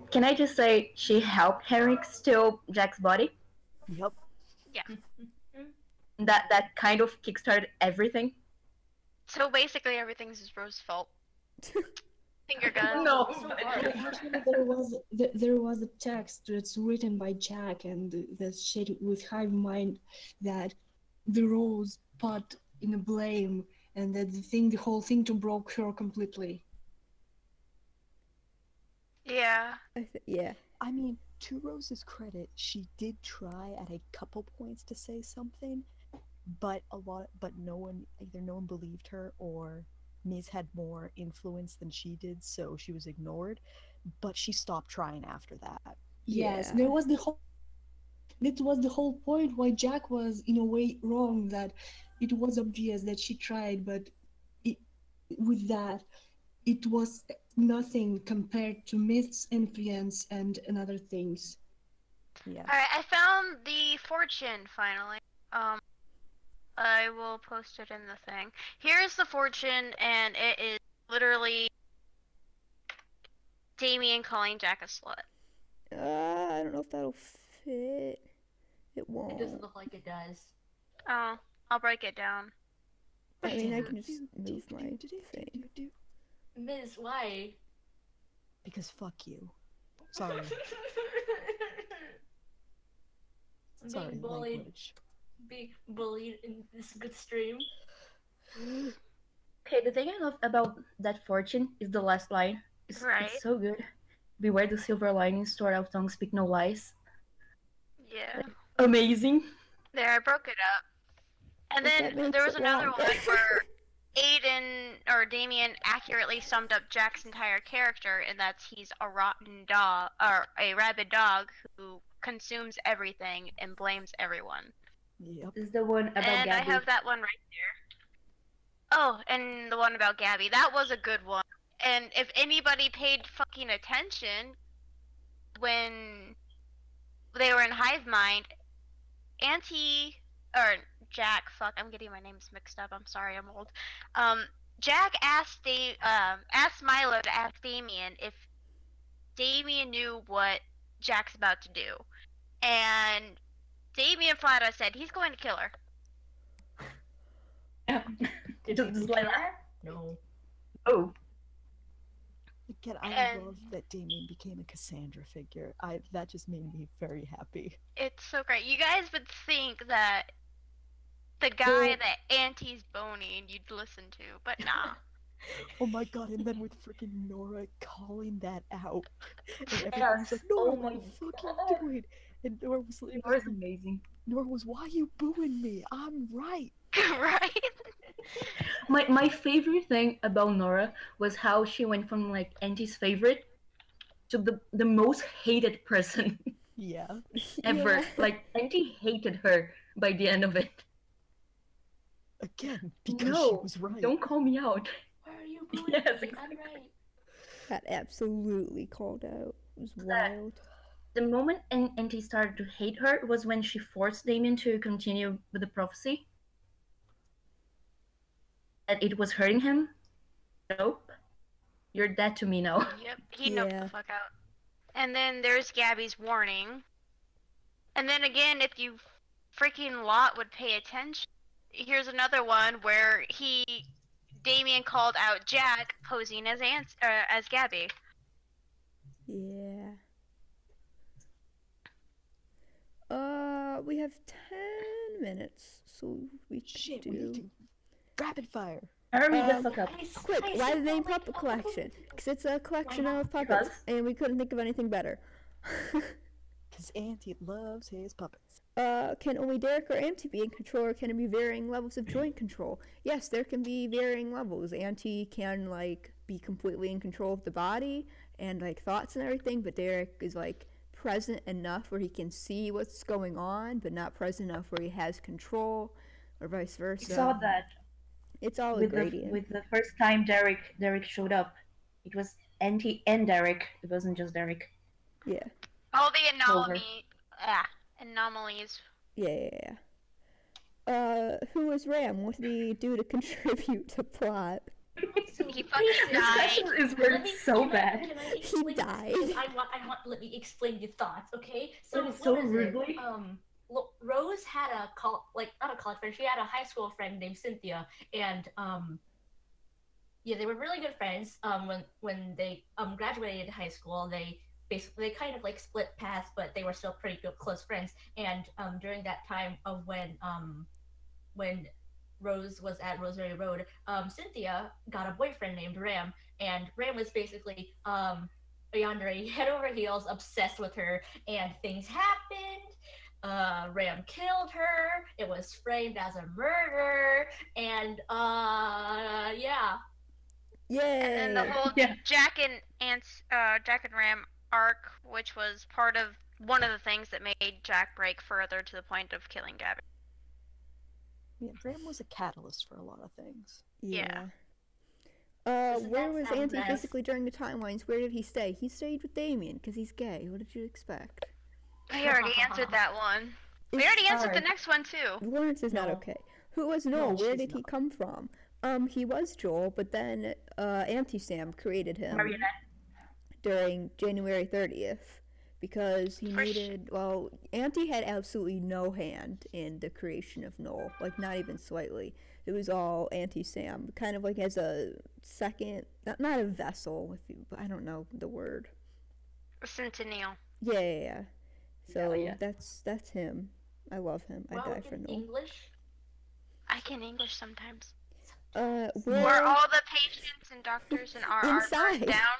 Can I just say she helped Henrik steal Jack's body? Yep. Yeah. That kind of kickstarted everything. So basically, everything's Rose's fault. Finger gun. No. Actually, there was a text that's written by Jack and that's shared with Hive Mind that the Rose put in a blame and that the whole thing to broke her completely. Yeah. Yeah. I mean, to Rose's credit, she did try at a couple points to say something, but no one believed her, or Ms. had more influence than she did, so she was ignored. But she stopped trying after that. Yes, Yeah. that was the whole point why Jack was in a way wrong, that it was obvious that she tried, but with that it was nothing compared to Mist's influence and other things. Yeah. Alright, I found the fortune finally. I will post it in the thing. Here's the fortune, and it is literally Damien calling Jack a slut. I don't know if that'll fit. It won't. It doesn't look like it does. Oh, I'll break it down. I mean, I can just move my thing. Ms., why? Because fuck you. Sorry. I'm Sorry, being bullied. language. Being bullied in this good stream. Okay, the thing I love about that fortune is the last line. It's so good. Beware the silver linings, store our tongue, speak no lies. Yeah. Amazing. There, I broke it up. And then there was another one where Aiden or Damien accurately summed up Jack's entire character, and that's he's a rotten dog, or a rabid dog who consumes everything and blames everyone. Yep. This is the one about and Gabby. I have that one right there. Oh, and the one about Gabby. That was a good one. And if anybody paid fucking attention when they were in Hive Mind, Jack, fuck, I'm getting my names mixed up. I'm sorry, I'm old. Jack asked Milo to ask Damien if Damien knew what Jack's about to do. And Damien flat out said he's going to kill her. Did Just you like kill that? her? No. Oh. Again, I love that Damien became a Cassandra figure. That just made me very happy. It's so great. You guys would think that the guy that Auntie's boning you'd listen to, but nah. Oh my god, and then with freaking Nora calling that out. And everyone Yes. was like, Nora, Oh what are my you fucking God. doing? And Nora was like, Nora's amazing. Nora was, why are you booing me? I'm right. Right? My favorite thing about Nora was how she went from like Auntie's favorite to the most hated person Yeah. ever. Yeah. Like Auntie hated her by the end of it. Again, because she No, was right. don't call me out. Why are you booing Yes, me? exactly. I'm right. Got absolutely called out. It was wild. The moment Auntie started to hate her was when she forced Damien to continue with the prophecy. That it was hurting him. Nope. You're dead to me now. Yep, he noped Yeah. the fuck out. And then there's Gabby's warning. And then again, if you freaking lot would pay attention, here's another one where Damien called out Jack posing as Gabby. Yeah. have 10 minutes, so we can Shit, do. we need to rapid fire. Hurry the fuck up. Quick, why the name Puppet Collection? Because it's a collection of puppets, and we couldn't think of anything better. Because Auntie loves his puppets. Can only Derek or Auntie be in control, or can it be varying levels of joint control? Yes, there can be varying levels. Auntie can, like, be completely in control of the body and, like, thoughts and everything, but Derek is, like, present enough where he can see what's going on, but not present enough where he has control, or vice versa. I saw that. It's all a with gradient. with the first time Derek showed up. It was Auntie and Derek. It wasn't just Derek. Yeah. All the anomalies. Yeah. Who was Ram? What did he do to contribute to plot? He fucking This died. question is worded so bad. He died. Let me explain your thoughts, okay? That is what so is it? rudely. Rose had a not a college friend. She had a high school friend named Cynthia, and yeah, they were really good friends. When they graduated high school, they kind of like split paths, but they were still pretty good close friends. And during that time of when Rose was at Rosemary Road, Cynthia got a boyfriend named Ram, and Ram was basically yandere head over heels obsessed with her, and things happened. Ram killed her. It was framed as a murder, and yeah. Yay! And then the whole Jack and Ram arc, which was part of one of the things that made Jack break further to the point of killing Gabby. Yeah, Ram was a catalyst for a lot of things. Yeah. Doesn't Where that was sound Auntie nice? physically during the timelines? Where did he stay? He stayed with Damien because he's gay. What did you expect? We already answered that one. We already answered the next one too. Lawrence is not No. okay. Who was Noel? No, Where she's did he not. come from? He was Joel, but then Auntie Sam created him Marionette. during January 30th because he needed. Well, Auntie had absolutely no hand in the creation of Noel, like not even slightly. It was all Auntie Sam, kind of like as a second, not a vessel, if you, I don't know the word. Centennial. Yeah. So Yeah. that's him. I love him. I die for in Noel. English. I can English sometimes. Where Were all the patients and doctors in RR Inside. burned down?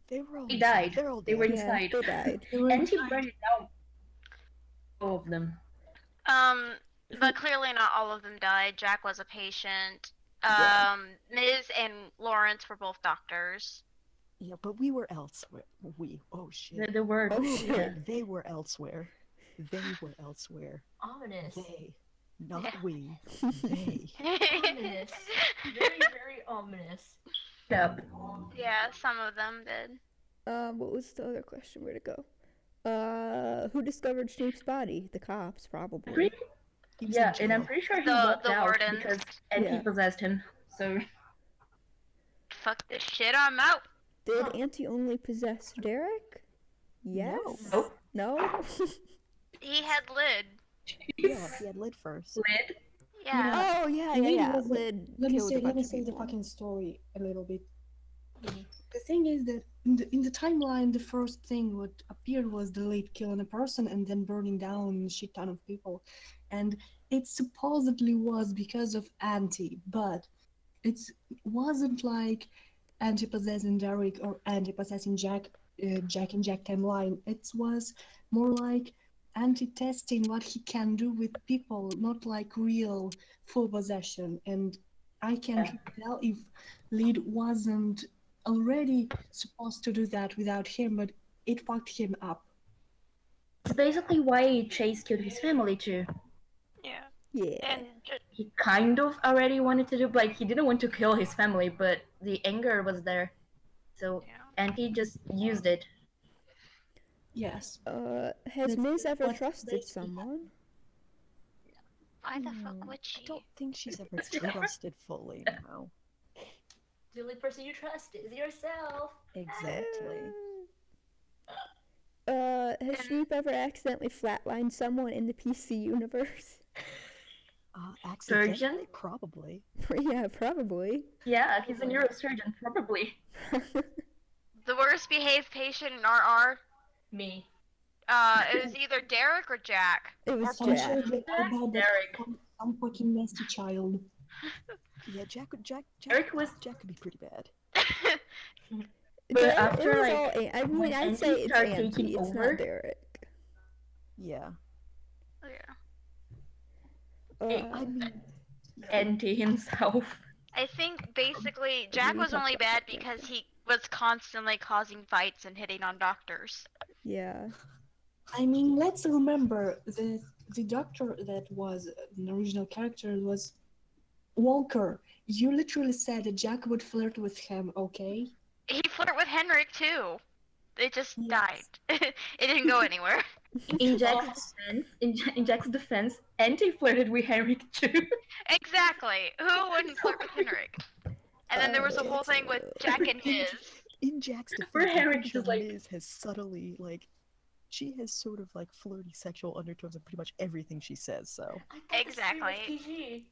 They were all They inside. died. They're all They were dead. Yeah, inside. they died. They were Auntie inside. burned it down. All of them. But clearly not all of them died. Jack was a patient. Ms. and Lawrence were both doctors. Yeah, but we were elsewhere. Oh shit. The word. Oh, yeah. shit. They were elsewhere. They were elsewhere. Ominous. They, not we. They. Ominous. Very, very ominous. Yep. Yeah, some of them did. What was the other question? Where'd it go? Who discovered Snape's body? The cops, probably. Pretty- He was Yeah, in and I'm jail. pretty sure he The walked out wardens. because Auntie Yeah. possessed him. So Fuck this shit, I'm out. Did Auntie only possess Derek? Yes. nope. No. He had lid. Yeah, he had lid first. Lid. Yeah. Oh yeah, It really yeah. wasn't- Lid Let me killed a say bunch of the people. fucking story a little bit. The thing is that in the timeline, the first thing what appeared was the lid killing a person and then burning down a shit ton of people, and it supposedly was because of Auntie, but it wasn't like Auntie possessing Derek or Auntie possessing Jack and Jack timeline. It was more like Auntie testing what he can do with people, not like real full possession. And I can't tell if Lid wasn't already supposed to do that without him, but it fucked him up. It's basically why Chase killed his family too. Yeah. Yeah. And He kind of already wanted to do, like, he didn't want to kill his family, but the anger was there. So yeah. Auntie just used it. Yes. Has That's Ms. ever what trusted they- someone? Why the fuck would I she? don't think she's ever trusted fully now. The only person you trust is yourself. Exactly. Has Snape ever accidentally flatlined someone in the PC universe? Accidentally? Surgeon? Probably. Yeah, probably. Yeah, he's a neurosurgeon, probably. The worst behaved patient in RR? Me. It was either Derek or Jack. It was I'm Jack. sure that about that Derek. some fucking nasty child. Yeah, Jack Eric was- could be pretty bad. But It after, was like, all I mean, when I'd Auntie say it's started Auntie. taking It's over- not Derek. Yeah. Yeah. I mean, Auntie himself. I think basically Jack was only bad because he was constantly causing fights and hitting on doctors. Yeah. I mean, let's remember the doctor that was an original character was Walker. You literally said that Jack would flirt with him, okay? He flirted with Henrik too. It just Yes. died. It didn't go anywhere. In Jack's defense, Auntie flirted with Henrik too. Exactly. Who wouldn't flirt with Henrik? And then there was a whole thing with Jack and Miz. in Jack's Where defense, I'm Henrik pretty is sure like- Miz has subtly she has sort of like flirty sexual undertones in pretty much everything she says. So Exactly.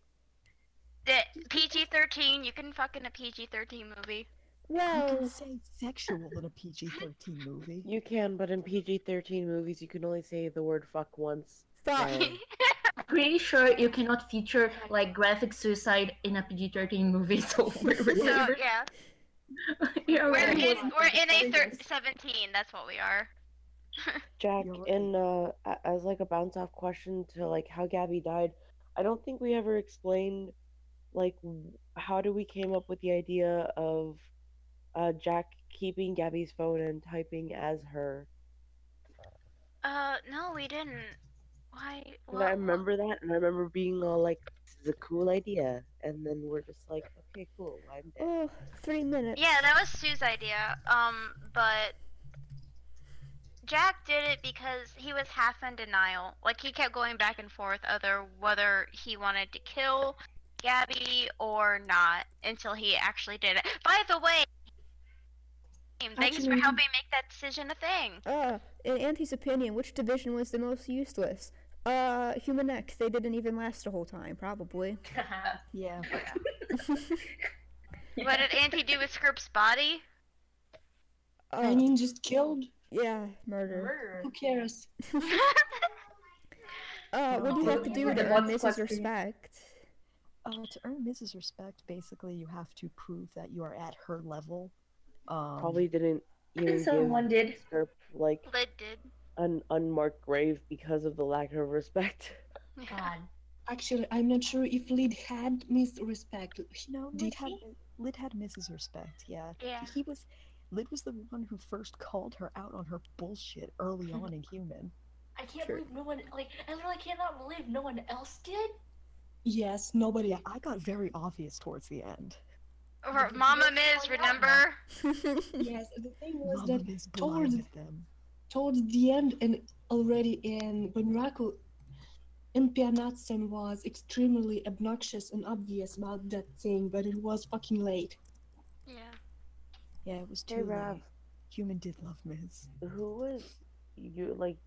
The PG-13, you can fuck in a PG-13 movie. you Well, can say sexual in a PG-13 movie. You can, but in PG-13 movies, you can only say the word fuck once. fuck. So, Pretty sure you cannot feature like graphic suicide in a PG-13 movie. So we're So yeah, yeah, we're right. in a 17. That's what we are. Jack, You're right. in as like a bounce-off question to like how Gabby died, I don't think we ever explained like how do we came up with the idea of Jack keeping Gabby's phone and typing as her. No, we didn't. Why? 'Cause I remember that, and I remember being all like, "This is a cool idea," and then we're just like, "Okay, cool, I'm dead." Oh, 3 minutes. Yeah, that was Sue's idea. But Jack did it because he was half in denial. Like he kept going back and forth whether he wanted to kill Gabby or not until he actually did it. By the way, thanks for Actually- helping make that decision a thing. In Auntie's opinion, which division was the most useless? Human X. They didn't even last the whole time, probably. Yeah. What did Auntie do with Scrip's body? I mean, just killed. Yeah, murder. Murder. Who cares? What do you have to do to earn Mrs. Respect? To earn Mrs. Respect, basically you have to prove that you are at her level. Probably didn't I think even someone give did. Skirp like Lid did. an unmarked grave because of the lack of respect. God. Actually, I'm not sure if Lid had Miss Respect. No, Did Lid had Mrs. Respect. Yeah. Yeah. Lid was the one who first called her out on her bullshit early on in Human. I can't Sure. believe no one, like, I literally cannot believe no one else did. Yes, nobody. Yeah, I got very obvious towards the end. Or Mama Miz, remember? Yes, the thing was Mama that Miz towards blinded them. towards the end and already in Bunraku, Impianatsen was extremely obnoxious and obvious about that thing, but it was fucking late. Yeah. Yeah, it was Hey, too Rav. late. Human did love Miz. Who was you like?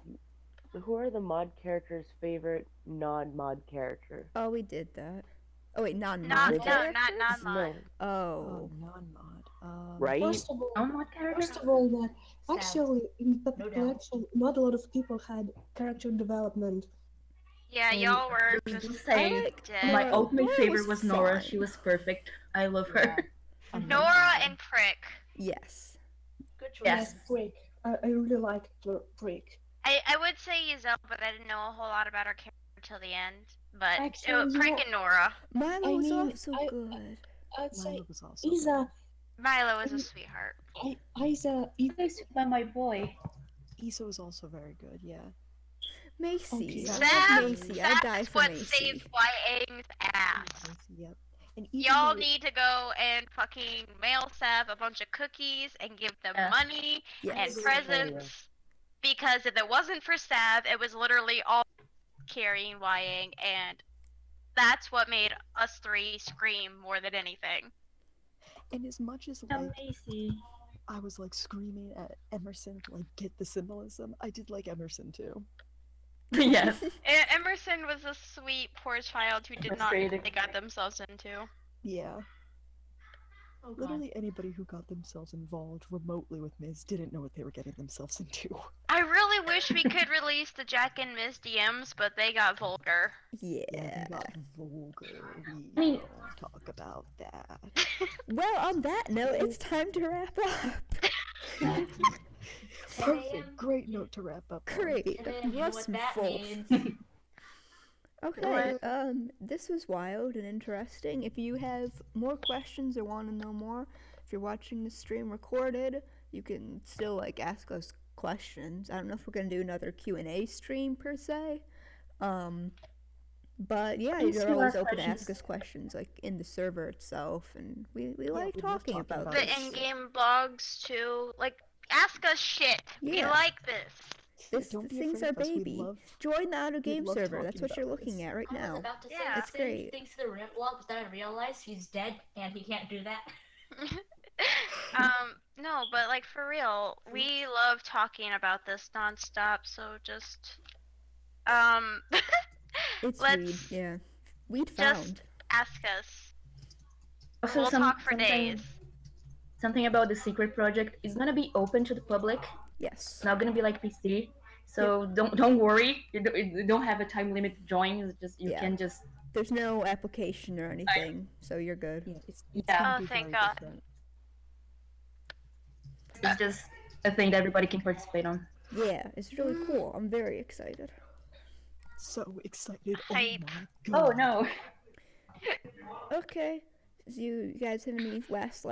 Who are the mod characters' favorite non-mod character? Oh, we did that. Oh wait, Not, non-mod. no, characters? not mod. No, Oh. Non-mod. right? First of all, Non-mod character? first of all, that Sad. actually in the No doubt. collection, not a lot of people had character development. Yeah, And y'all were I just will say, like dead. my Nora. ultimate Nora favorite was was Nora. fine. She was perfect. I love her. Nora and Prick. Yes. Good choice. Yes. Prick. I really liked the Prick. I would say Giselle, but I didn't know a whole lot about her character until the end. But Actually, you Prick know- and Nora. Milo I was mean, also I- good. I'd say Milo was also Isa, Milo was a sweetheart. Isa, Nice by my boy. good. Isa was also very good, yeah. Macy. Okay. I Sav, love Macy. I die that's for what Macy. saves YA's ass. Yep. And even Y'all though- need to go and fucking mail Sav a bunch of cookies and give them Yeah. money and Yes. presents. Because if it wasn't for Sav, it was literally all carrying Yang, and that's what made us three scream more than anything. And as much as like Amazing. I was like screaming at Emerson to like get the symbolism, I did like Emerson too. Yes. Emerson was a sweet, poor child who did not know what they got themselves into. Yeah. Oh god. Literally anybody who got themselves involved remotely with Miz didn't know what they were getting themselves into. I really wish we could release the Jack and Ms. DMs, but they got vulgar. Yeah, Yeah. they got vulgar. I mean- Don't talk about that. Well, on that note, it's time to wrap up. Perfect. Great note to wrap up on. Great. And then you know Love what some that full. means. Okay, this was wild and interesting. If you have more questions or want to know more, if you're watching the stream recorded, you can still like ask us questions. I don't know if we're gonna do another Q&A stream per se, but yeah, Please you're do always ask open to ask questions. us questions like in the server itself, and we like we love talking talking about about The this. in-game blogs too. Like, ask us shit. We Yeah. like this. This Don't be thing's afraid our of us. We baby. love Join the Auto Game love server. That's talking what you're about looking this. at right I was now. about to say Yeah. the It's same great. things to the Rip Vlog, but then I realized he's dead and he can't do that. No, but like for real, we love talking about this nonstop. So just, It's let's weed, yeah. Weed just found. ask us. Also, We'll talk for days. Something about the secret project is gonna be open to the public. Yes. It's not gonna be like PC. So don't worry. You don't have a time limit to join. It's just you Yeah. can just. There's no application or anything, so you're good. Yeah, it's Yeah. gonna Oh, be thank very God. different. It's just a thing that everybody can participate on. Yeah, it's really cool. I'm very excited. So excited. Hype. Oh my god. Oh no. Okay. So you guys have any last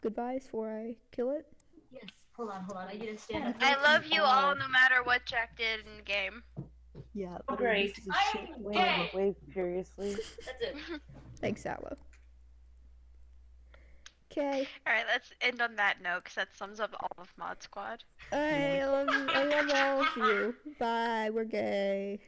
goodbyes before I kill it? Yes. Hold on. I need to stand up. I love you all, no matter what Jack did in the game. Yeah, Oh, literally, great. this is a I'm shit way. gay. Wait, seriously? That's it. Thanks, Aloe. Okay. All right, let's end on that note because that sums up all of Mod Squad. Alright, I love all of you. Bye, we're gay.